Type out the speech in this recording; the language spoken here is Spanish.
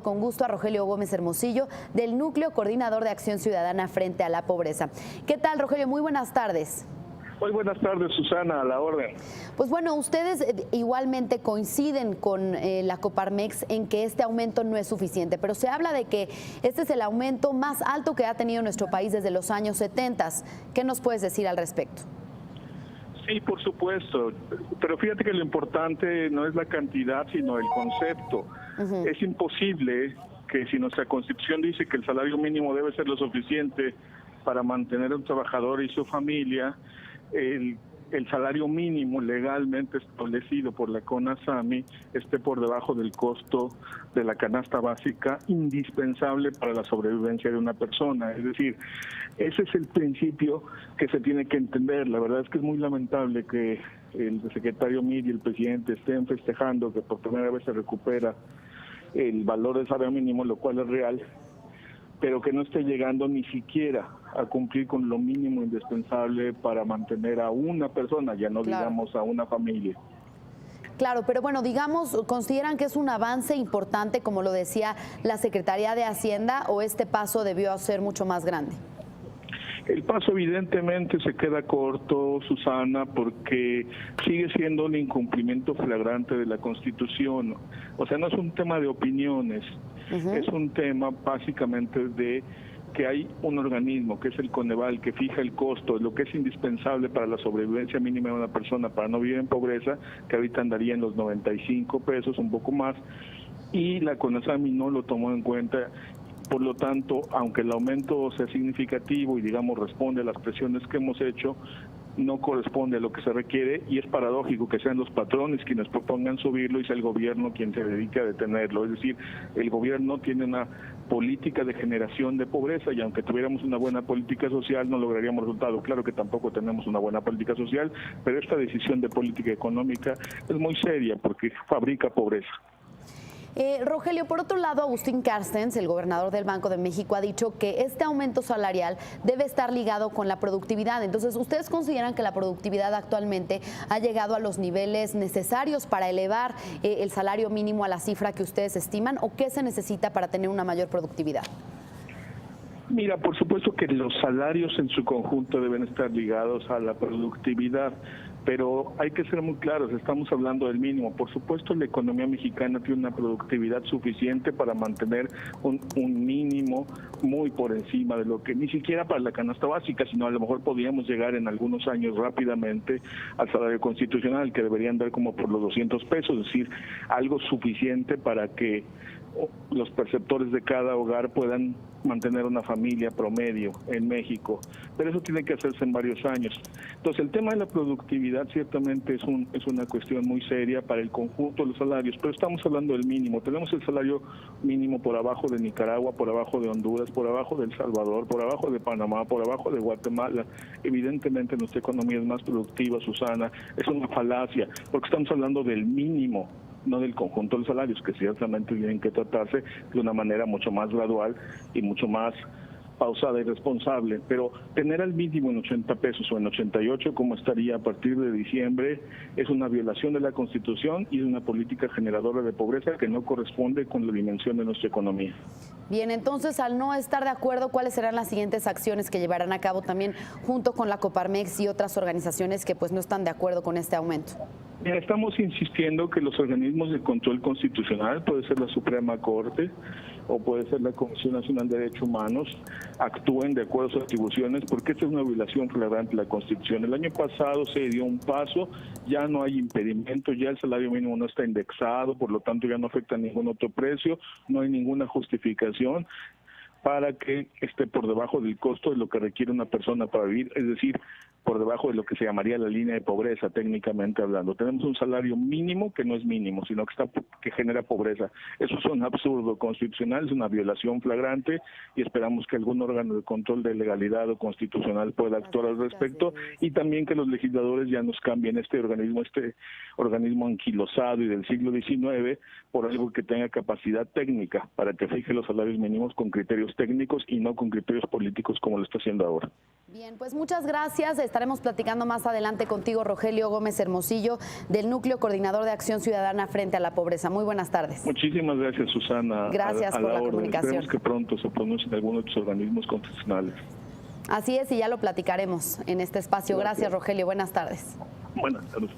Con gusto a Rogelio Gómez Hermosillo, del Núcleo Coordinador de Acción Ciudadana Frente a la Pobreza. ¿Qué tal, Rogelio? Muy buenas tardes. Muy buenas tardes, Susana, a la orden. Pues bueno, ustedes igualmente coinciden con la Coparmex en que este aumento no es suficiente, pero se habla de que este es el aumento más alto que ha tenido nuestro país desde los años 70. ¿Qué nos puedes decir al respecto? Sí, por supuesto, pero fíjate que lo importante no es la cantidad, sino el concepto. Es imposible que si nuestra Constitución dice que el salario mínimo debe ser lo suficiente para mantener a un trabajador y su familia, el salario mínimo legalmente establecido por la CONASAMI esté por debajo del costo de la canasta básica indispensable para la sobrevivencia de una persona. Es decir, ese es el principio que se tiene que entender. La verdad es que es muy lamentable que el secretario Meade y el presidente estén festejando que por primera vez se recupera el valor del salario mínimo, lo cual es real, pero que no esté llegando ni siquiera a cumplir con lo mínimo indispensable para mantener a una persona, ya no digamos a una familia. Claro, pero bueno, digamos, ¿consideran que es un avance importante, como lo decía la Secretaría de Hacienda, o este paso debió ser mucho más grande? El paso evidentemente se queda corto, Susana, porque sigue siendo un incumplimiento flagrante de la Constitución. O sea, no es un tema de opiniones, es un tema básicamente de que hay un organismo, que es el Coneval, que fija el costo, lo que es indispensable para la sobrevivencia mínima de una persona para no vivir en pobreza, que ahorita andaría en los 95 pesos, un poco más, y la CONASAMI no lo tomó en cuenta. Por lo tanto, aunque el aumento sea significativo y, digamos, responde a las presiones que hemos hecho, no corresponde a lo que se requiere, y es paradójico que sean los patrones quienes propongan subirlo y sea el gobierno quien se dedique a detenerlo. Es decir, el gobierno tiene una política de generación de pobreza, y aunque tuviéramos una buena política social no lograríamos resultados. Claro que tampoco tenemos una buena política social, pero esta decisión de política económica es muy seria porque fabrica pobreza. Rogelio, por otro lado, Agustín Carstens, el gobernador del Banco de México, ha dicho que este aumento salarial debe estar ligado con la productividad. Entonces, ¿ustedes consideran que la productividad actualmente ha llegado a los niveles necesarios para elevar el salario mínimo a la cifra que ustedes estiman, o qué se necesita para tener una mayor productividad? Mira, por supuesto que los salarios en su conjunto deben estar ligados a la productividad, pero hay que ser muy claros, estamos hablando del mínimo. Por supuesto, la economía mexicana tiene una productividad suficiente para mantener un mínimo muy por encima de lo que, ni siquiera para la canasta básica, sino a lo mejor podríamos llegar en algunos años rápidamente al salario constitucional, que debería andar como por los 200 pesos, es decir, algo suficiente para que los perceptores de cada hogar puedan mantener una familia promedio en México, pero eso tiene que hacerse en varios años. Entonces, el tema de la productividad ciertamente es una cuestión muy seria para el conjunto de los salarios, pero estamos hablando del mínimo. Tenemos el salario mínimo por abajo de Nicaragua, por abajo de Honduras, por abajo de El Salvador, por abajo de Panamá, por abajo de Guatemala. Evidentemente nuestra economía es más productiva, Susana. Es una falacia, porque estamos hablando del mínimo, no del conjunto de los salarios, que ciertamente tienen que tratarse de una manera mucho más gradual y mucho más pausada y responsable, pero tener al mínimo en 80 pesos o en 88, como estaría a partir de diciembre, es una violación de la Constitución y es una política generadora de pobreza que no corresponde con la dimensión de nuestra economía. Bien, entonces, al no estar de acuerdo, ¿cuáles serán las siguientes acciones que llevarán a cabo también junto con la Coparmex y otras organizaciones que pues no están de acuerdo con este aumento? Mira, estamos insistiendo que los organismos de control constitucional, puede ser la Suprema Corte o puede ser la Comisión Nacional de Derechos Humanos, actúen de acuerdo a sus atribuciones, porque esta es una violación flagrante de la Constitución. El año pasado se dio un paso, ya no hay impedimento, ya el salario mínimo no está indexado, por lo tanto ya no afecta a ningún otro precio, no hay ninguna justificación para que esté por debajo del costo de lo que requiere una persona para vivir, es decir, por debajo de lo que se llamaría la línea de pobreza, técnicamente hablando. Tenemos un salario mínimo que no es mínimo, sino que genera pobreza. Eso es un absurdo constitucional, es una violación flagrante, y esperamos que algún órgano de control de legalidad o constitucional pueda actuar al respecto, y también que los legisladores ya nos cambien este organismo anquilosado y del siglo XIX por algo que tenga capacidad técnica para que fije los salarios mínimos con criterios técnicos y no con criterios políticos como lo está haciendo ahora. Bien, pues muchas gracias. estaremos platicando más adelante contigo, Rogelio Gómez Hermosillo, del Núcleo Coordinador de Acción Ciudadana frente a la Pobreza. Muy buenas tardes. Muchísimas gracias, Susana. Gracias por la comunicación. Esperemos que pronto se pronuncien algunos de los organismos constitucionales. Así es, y ya lo platicaremos en este espacio. Gracias, Rogelio. Buenas tardes. Buenas tardes.